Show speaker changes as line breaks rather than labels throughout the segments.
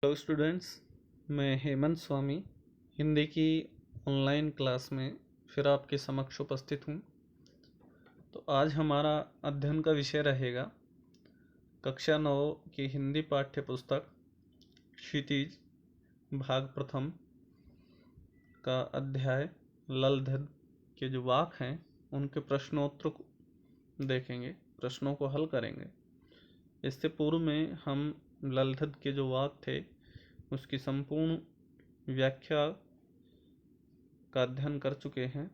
Hello students, मैं हेमंत स्वामी हिंदी की online class में फिर आपके समक्ष उपस्थित हूँ। तो आज हमारा अध्ययन का विषय रहेगा कक्षा 9 की हिंदी पाठ्य पुस्तक क्षितिज भाग प्रथम का अध्याय ललधद के जो वाक हैं उनके प्रश्नोत्तर को देखेंगे, प्रश्नों को हल करेंगे। इससे पूर्व में हम ललधद के जो वाक थे उसकी संपूर्ण व्याख्या का अध्ययन कर चुके हैं,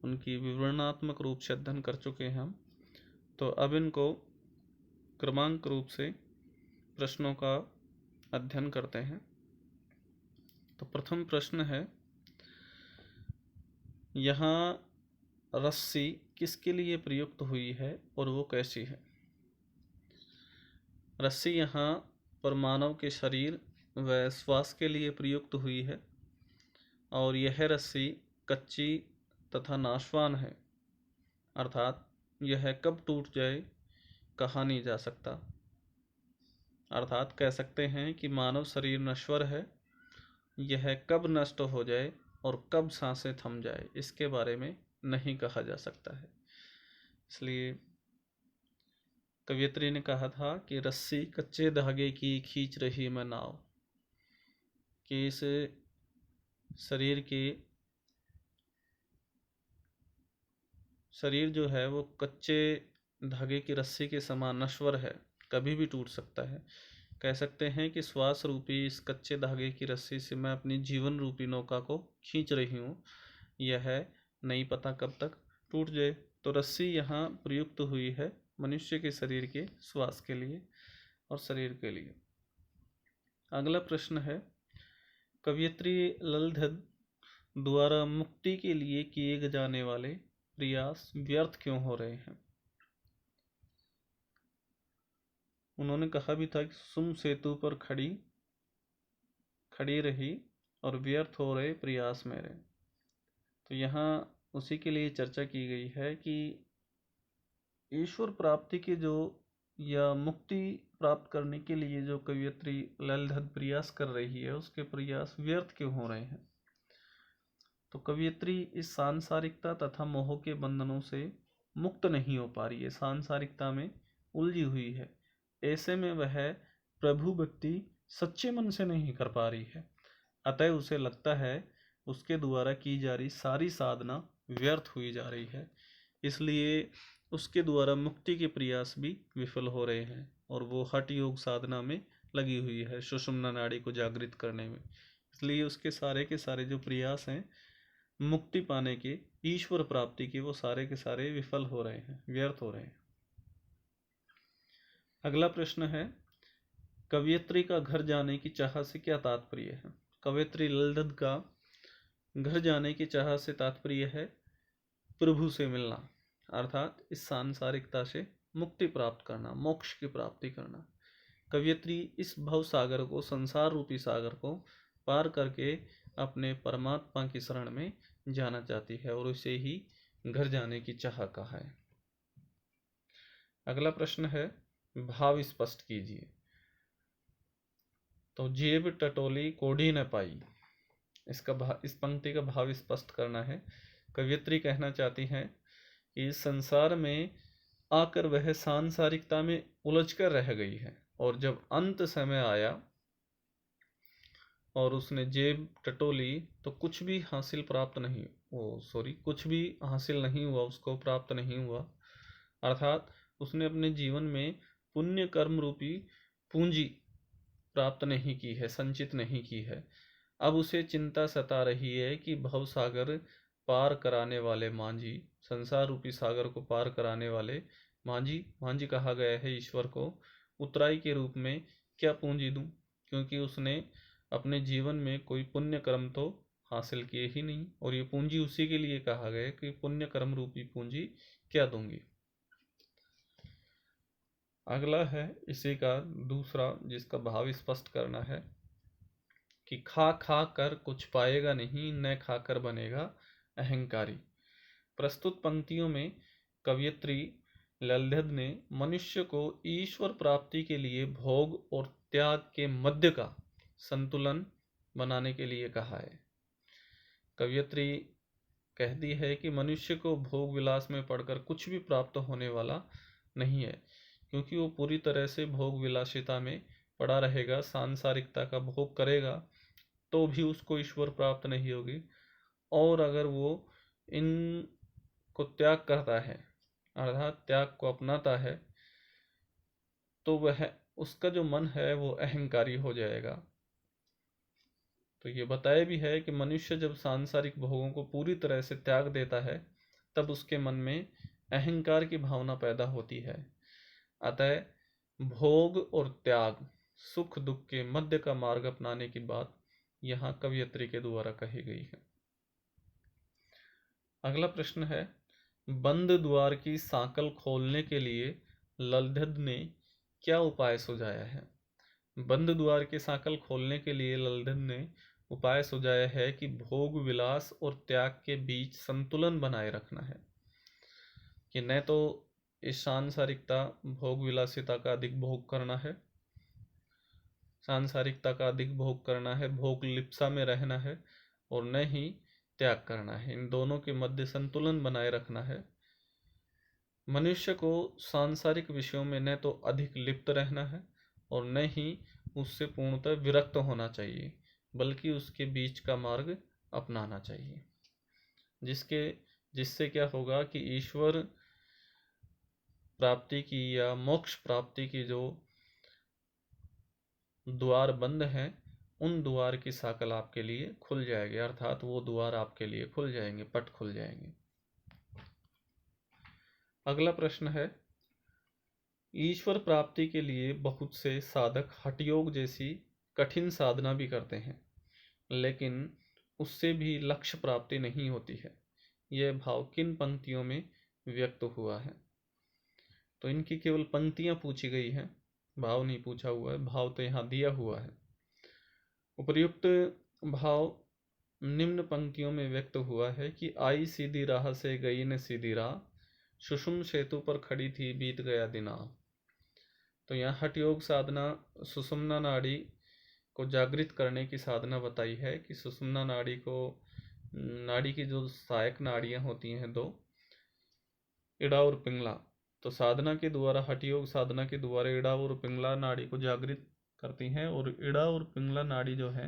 उनकी विवरणात्मक रूप से अध्ययन कर चुके हैं हम। तो अब इनको क्रमांक रूप से प्रश्नों का अध्ययन करते हैं। तो प्रथम प्रश्न है, यहाँ रस्सी किसके लिए प्रयुक्त हुई है और वो कैसी है? रस्सी यहाँ पर मानव के शरीर व श्वास के लिए प्रयुक्त हुई है और यह रस्सी कच्ची तथा नाशवान है, अर्थात यह कब टूट जाए कहा नहीं जा सकता। अर्थात कह सकते हैं कि मानव शरीर नश्वर है, यह कब नष्ट हो जाए और कब सांसें थम जाए इसके बारे में नहीं कहा जा सकता है। इसलिए कवयित्री ने कहा था कि रस्सी कच्चे धागे की खींच रही मैं नाव, कि इस शरीर जो है वो कच्चे धागे की रस्सी के समान नश्वर है, कभी भी टूट सकता है। कह सकते हैं कि श्वास रूपी इस कच्चे धागे की रस्सी से मैं अपनी जीवन रूपी नौका को खींच रही हूँ, यह नहीं पता कब तक टूट जाए। तो रस्सी यहाँ प्रयुक्त हुई है मनुष्य के शरीर के श्वास के लिए और शरीर के लिए। अगला प्रश्न है, कवयित्री ललधद द्वारा मुक्ति के लिए किए जाने वाले प्रयास व्यर्थ क्यों हो रहे हैं? उन्होंने कहा भी था कि सुम सेतु पर खड़ी रही और व्यर्थ हो रहे प्रयास मेरे। तो यहाँ उसी के लिए चर्चा की गई है कि ईश्वर प्राप्ति के जो या मुक्ति प्राप्त करने के लिए जो कवयित्री ललधद प्रयास कर रही है उसके प्रयास व्यर्थ क्यों हो रहे हैं। तो कवयित्री इस सांसारिकता तथा मोह के बंधनों से मुक्त नहीं हो पा रही है, सांसारिकता में उलझी हुई है। ऐसे में वह प्रभु भक्ति सच्चे मन से नहीं कर पा रही है, अतः उसे लगता है उसके द्वारा की जा रही सारी साधना व्यर्थ हुई जा रही है, इसलिए उसके द्वारा मुक्ति के प्रयास भी विफल हो रहे हैं और वो हठ योग साधना में लगी हुई है, सुषुम्ना नाड़ी को जागृत करने में। इसलिए उसके सारे के सारे जो प्रयास हैं मुक्ति पाने के, ईश्वर प्राप्ति के, वो सारे के सारे विफल हो रहे हैं, व्यर्थ हो रहे हैं। अगला प्रश्न है, कवयित्री का घर जाने की चाह से क्या तात्पर्य है? कवयित्री ललधद का घर जाने की चाह से तात्पर्य है प्रभु से मिलना, अर्थात इस सांसारिकता से मुक्ति प्राप्त करना, मोक्ष की प्राप्ति करना। कवयित्री इस भव सागर को, संसार रूपी सागर को पार करके अपने परमात्मा की शरण में जाना चाहती है और उसे ही घर जाने की चाह कहा है। अगला प्रश्न है, भाव स्पष्ट कीजिए। तो जेब टटोली कोढ़ी न पाई, इस पंक्ति का भाव स्पष्ट करना है। कवयित्री कहना चाहती हैं कि इस संसार में आकर वह सांसारिकता में उलझकर रह गई है और जब अंत समय आया और उसने जेब टटोली तो कुछ भी हासिल हुआ, उसको प्राप्त नहीं हुआ। अर्थात उसने अपने जीवन में पुण्य कर्म रूपी पूंजी प्राप्त नहीं की है, संचित नहीं की है। अब उसे चिंता सता रही है कि भव सागर पार कराने वाले मांझी, संसार रूपी सागर को पार कराने वाले मांझी, मांझी कहा गया है ईश्वर को, उतराई के रूप में क्या पूंजी दूं, क्योंकि उसने अपने जीवन में कोई पुण्य कर्म तो हासिल किए ही नहीं, और ये पूंजी उसी के लिए कहा गया कि पुण्य कर्म रूपी पूंजी क्या दूंगी। अगला है इसी का दूसरा, जिसका भाव स्पष्ट करना है कि खा खा कर कुछ पाएगा नहीं, न खाकर बनेगा अहंकारी। प्रस्तुत पंक्तियों में कवयित्री ललधद ने मनुष्य को ईश्वर प्राप्ति के लिए भोग और त्याग के मध्य का संतुलन बनाने के लिए कहा है। कवयित्री कहती है कि मनुष्य को भोग विलास में पड़कर कुछ भी प्राप्त होने वाला नहीं है, क्योंकि वो पूरी तरह से भोग विलासिता में पड़ा रहेगा, सांसारिकता का भोग करेगा तो भी उसको ईश्वर प्राप्त नहीं होगी। और अगर वो इन को त्याग करता है, अर्थात त्याग को अपनाता है, तो वह उसका जो मन है वो अहंकारी हो जाएगा। तो ये बताया भी है कि मनुष्य जब सांसारिक भोगों को पूरी तरह से त्याग देता है तब उसके मन में अहंकार की भावना पैदा होती है। अतः भोग और त्याग, सुख दुख के मध्य का मार्ग अपनाने की बात यहाँ कवयित्री के द्वारा कही गई है। अगला प्रश्न है, बंद द्वार की सांकल खोलने के लिए ललधद ने क्या उपाय सुझाया है? बंद द्वार की सांकल खोलने के लिए ललधद ने उपाय सुझाया है कि भोग विलास और त्याग के बीच संतुलन बनाए रखना है, कि न तो इस सांसारिकता भोग विलासिता का अधिक भोग करना है, सांसारिकता का अधिक भोग करना है, भोग लिप्सा में रहना है, और न ही त्याग करना है। इन दोनों के मध्य संतुलन बनाए रखना है। मनुष्य को सांसारिक विषयों में न तो अधिक लिप्त रहना है और न ही उससे पूर्णतः विरक्त होना चाहिए, बल्कि उसके बीच का मार्ग अपनाना चाहिए, जिससे क्या होगा कि ईश्वर प्राप्ति की या मोक्ष प्राप्ति की जो द्वार बंद हैं उन द्वार की साकल आपके लिए खुल जाएगी, अर्थात वो द्वार आपके लिए खुल जाएंगे, पट खुल जाएंगे। अगला प्रश्न है, ईश्वर प्राप्ति के लिए बहुत से साधक हठयोग जैसी कठिन साधना भी करते हैं, लेकिन उससे भी लक्ष्य प्राप्ति नहीं होती है। यह भाव किन पंक्तियों में व्यक्त हुआ है? तो इनकी केवल पंक्तियां पूछी गई हैं, भाव नहीं पूछा हुआ है। भाव तो यहाँ दिया हुआ है। उपर्युक्त भाव निम्न पंक्तियों में व्यक्त हुआ है कि आई सीधी राह से गई न सीधी राह, सुषुम्न सेतु पर खड़ी थी बीत गया दिना। तो यहाँ हठ योग साधना सुषुम्ना नाड़ी को जागृत करने की साधना बताई है कि सुषुम्ना नाड़ी की जो सहायक नाड़ियां होती हैं दो, इड़ा और पिंगला, तो साधना के द्वारा हठ योग साधना के द्वारा इड़ा और पिंगला नाड़ी को जागृत करती हैं, और इड़ा और पिंगला नाड़ी जो है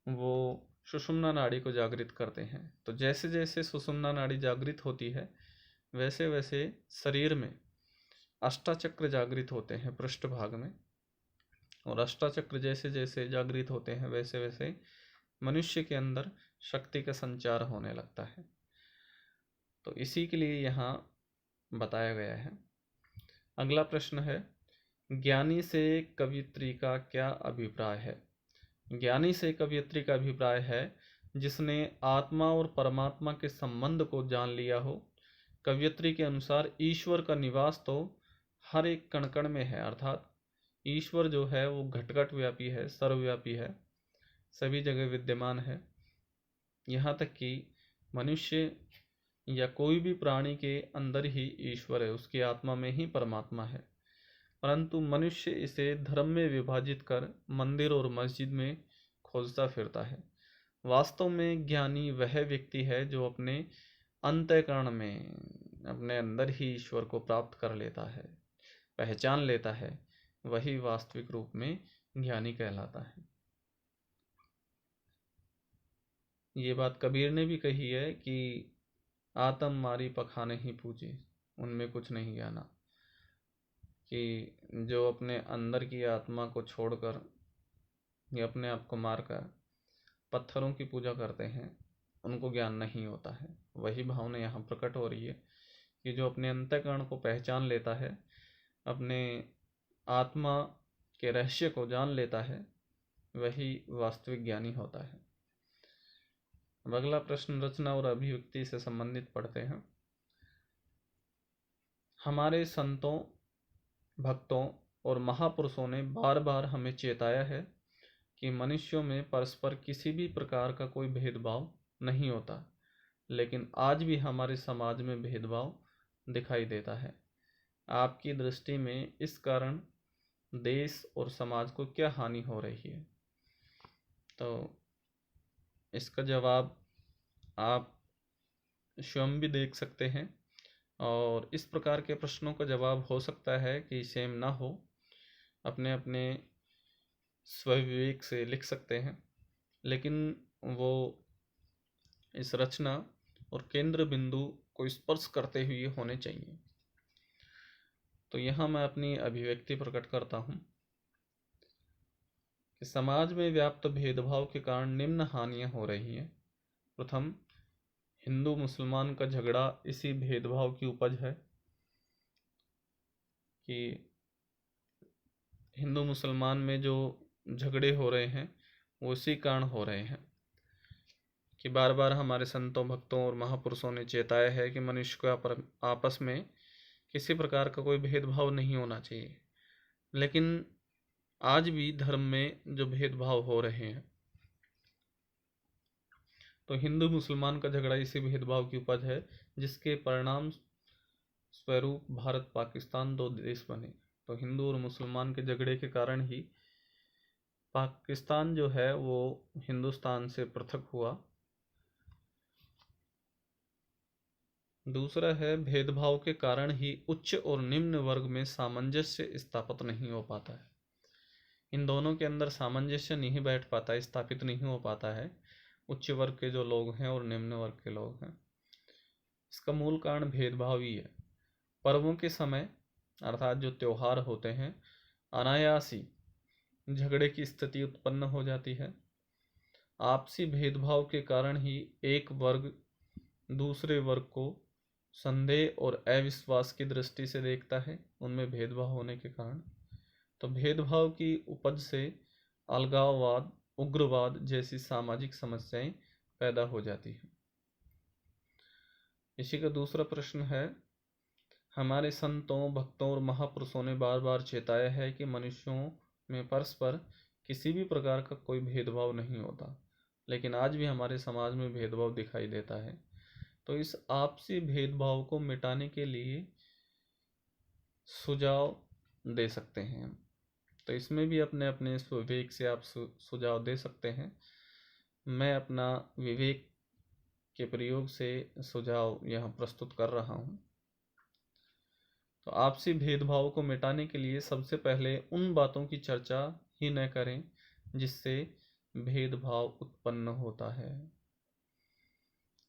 वो सुषुम्ना नाड़ी को जागृत करते हैं। तो जैसे जैसे सुषुम्ना नाड़ी जागृत होती है वैसे वैसे शरीर में अष्टाचक्र जागृत होते हैं पृष्ठभाग में, और अष्टाचक्र जैसे जैसे जागृत होते हैं वैसे वैसे मनुष्य के अंदर शक्ति का संचार होने लगता है। तो इसी के लिए यहाँ बताया गया है। अगला प्रश्न है, ज्ञानी से कवयित्री का क्या अभिप्राय है? ज्ञानी से कवयित्री का अभिप्राय है जिसने आत्मा और परमात्मा के संबंध को जान लिया हो। कवयित्री के अनुसार ईश्वर का निवास तो हर एक कण कण में है, अर्थात ईश्वर जो है वो घट घट व्यापी है, सर्वव्यापी है, सभी जगह विद्यमान है। यहाँ तक कि मनुष्य या कोई भी प्राणी के अंदर ही ईश्वर है, उसकी आत्मा में ही परमात्मा है, परंतु मनुष्य इसे धर्म में विभाजित कर मंदिर और मस्जिद में खोजता फिरता है। वास्तव में ज्ञानी वह व्यक्ति है जो अपने अंतःकरण में, अपने अंदर ही ईश्वर को प्राप्त कर लेता है, पहचान लेता है, वही वास्तविक रूप में ज्ञानी कहलाता है। ये बात कबीर ने भी कही है कि आत्म मारी पखाने ही पूजी, उनमें कुछ नहीं जाना, कि जो अपने अंदर की आत्मा को छोड़कर या अपने आप को मारकर पत्थरों की पूजा करते हैं उनको ज्ञान नहीं होता है। वही भावना यहाँ प्रकट हो रही है कि जो अपने अंतःकरण को पहचान लेता है, अपने आत्मा के रहस्य को जान लेता है, वही वास्तविक ज्ञानी होता है। अब अगला प्रश्न रचना और अभिव्यक्ति से संबंधित पढ़ते हैं। हमारे संतों, भक्तों और महापुरुषों ने बार बार हमें चेताया है कि मनुष्यों में परस्पर किसी भी प्रकार का कोई भेदभाव नहीं होता, लेकिन आज भी हमारे समाज में भेदभाव दिखाई देता है। आपकी दृष्टि में इस कारण देश और समाज को क्या हानि हो रही है? तो इसका जवाब आप स्वयं भी देख सकते हैं, और इस प्रकार के प्रश्नों का जवाब हो सकता है कि सेम ना हो, अपने अपने स्वविवेक से लिख सकते हैं, लेकिन वो इस रचना और केंद्र बिंदु को स्पर्श करते हुए होने चाहिए। तो यहाँ मैं अपनी अभिव्यक्ति प्रकट करता हूँ कि समाज में व्याप्त भेदभाव के कारण निम्न हानियां हो रही हैं। प्रथम, हिंदू मुसलमान का झगड़ा इसी भेदभाव की उपज है कि हिंदू मुसलमान में जो झगड़े हो रहे हैं वो इसी कारण हो रहे हैं कि बार बार हमारे संतों, भक्तों और महापुरुषों ने चेताया है कि मनुष्य को आपस में किसी प्रकार का कोई भेदभाव नहीं होना चाहिए, लेकिन आज भी धर्म में जो भेदभाव हो रहे हैं, तो हिंदू मुसलमान का झगड़ा इसी भेदभाव की उपज है, जिसके परिणाम स्वरूप भारत पाकिस्तान दो देश बने। तो हिंदू और मुसलमान के झगड़े के कारण ही पाकिस्तान जो है वो हिंदुस्तान से पृथक हुआ। दूसरा है, भेदभाव के कारण ही उच्च और निम्न वर्ग में सामंजस्य स्थापित नहीं हो पाता है। इन दोनों के अंदर सामंजस्य नहीं बैठ पाता, स्थापित नहीं हो पाता है, उच्च वर्ग के जो लोग हैं और निम्न वर्ग के लोग हैं। इसका मूल कारण भेदभाव ही है। पर्वों के समय अर्थात जो त्योहार होते हैं, अनायास ही झगड़े की स्थिति उत्पन्न हो जाती है। आपसी भेदभाव के कारण ही एक वर्ग दूसरे वर्ग को संदेह और अविश्वास की दृष्टि से देखता है, उनमें भेदभाव होने के कारण। तो भेदभाव की उपज से अलगाववाद, उग्रवाद जैसी सामाजिक समस्याएं पैदा हो जाती हैं। इसी का दूसरा प्रश्न है, हमारे संतों, भक्तों और महापुरुषों ने बार बार चेताया है कि मनुष्यों में परस्पर किसी भी प्रकार का कोई भेदभाव नहीं होता, लेकिन आज भी हमारे समाज में भेदभाव दिखाई देता है। तो इस आपसी भेदभाव को मिटाने के लिए सुझाव दे सकते हैं। तो इसमें भी अपने अपने विवेक से आप सुझाव दे सकते हैं। मैं अपना विवेक के प्रयोग से सुझाव यहाँ प्रस्तुत कर रहा हूँ। तो आपसी भेदभाव को मिटाने के लिए सबसे पहले उन बातों की चर्चा ही न करें जिससे भेदभाव उत्पन्न होता है।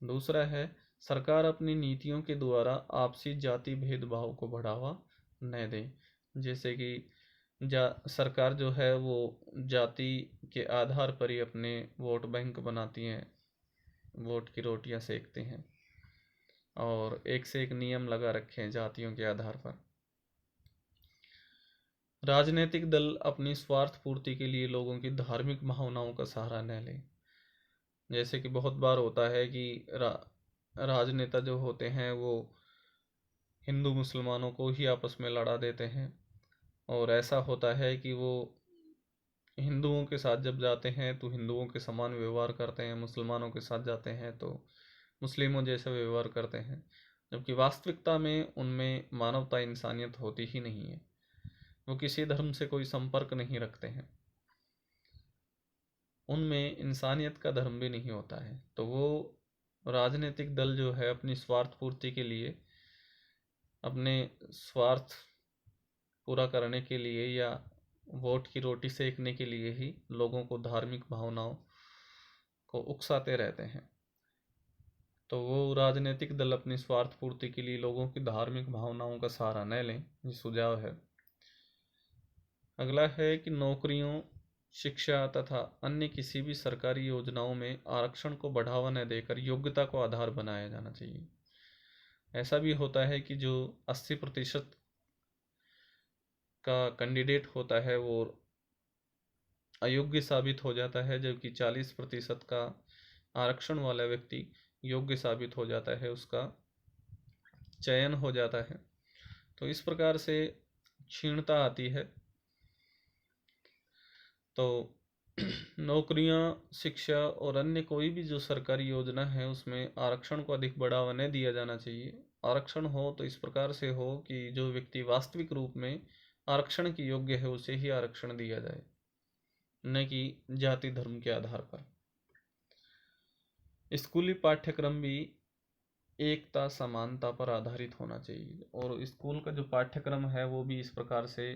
दूसरा है, सरकार अपनी नीतियों के द्वारा आपसी जाति भेदभाव को बढ़ावा न दे। जैसे कि सरकार जो है वो जाति के आधार पर ही अपने वोट बैंक बनाती हैं, वोट की रोटियां सेकते हैं और एक से एक नियम लगा रखे हैं जातियों के आधार पर। राजनीतिक दल अपनी स्वार्थ पूर्ति के लिए लोगों की धार्मिक भावनाओं का सहारा न लें। जैसे कि बहुत बार होता है कि राजनेता जो होते हैं वो हिंदू मुसलमानों को ही आपस में लड़ा देते हैं, और ऐसा होता है कि वो हिंदुओं के साथ जब जाते हैं तो हिंदुओं के समान व्यवहार करते हैं, मुसलमानों के साथ जाते हैं तो मुस्लिमों जैसा व्यवहार करते हैं, जबकि वास्तविकता में उनमें मानवता, इंसानियत होती ही नहीं है। वो किसी धर्म से कोई संपर्क नहीं रखते हैं, उनमें इंसानियत का धर्म भी नहीं होता है। तो वो राजनीतिक दल जो है अपनी स्वार्थ पूर्ति के लिए, अपने स्वार्थ पूरा करने के लिए या वोट की रोटी सेकने के लिए ही लोगों को धार्मिक भावनाओं को उकसाते रहते हैं। तो वो राजनीतिक दल अपनी स्वार्थ पूर्ति के लिए लोगों की धार्मिक भावनाओं का सहारा न लें, ये सुझाव है। अगला है कि नौकरियों, शिक्षा तथा अन्य किसी भी सरकारी योजनाओं में आरक्षण को बढ़ावा न देकर योग्यता को आधार बनाया जाना चाहिए। ऐसा भी होता है कि जो 80% का कैंडिडेट होता है वो अयोग्य साबित हो जाता है, जबकि 40% का आरक्षण वाला व्यक्ति योग्य साबित हो जाता है, उसका चयन हो जाता है। तो इस प्रकार से क्षीणता आती है। तो नौकरियां, शिक्षा और अन्य कोई भी जो सरकारी योजना है उसमें आरक्षण को अधिक बढ़ावा नहीं दिया जाना चाहिए। आरक्षण हो तो इस प्रकार से हो कि जो व्यक्ति वास्तविक रूप में आरक्षण के योग्य है उसे ही आरक्षण दिया जाए, न कि जाति धर्म के आधार पर। स्कूली पाठ्यक्रम भी एकता समानता पर आधारित होना चाहिए, और स्कूल का जो पाठ्यक्रम है वो भी इस प्रकार से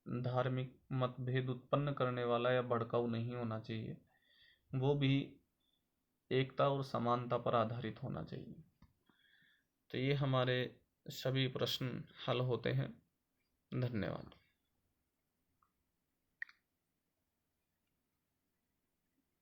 धार्मिक मतभेद उत्पन्न करने वाला या भड़काऊ नहीं होना चाहिए, वो भी एकता और समानता पर आधारित होना चाहिए। तो ये हमारे सभी प्रश्न हल होते हैं। धन्यवाद।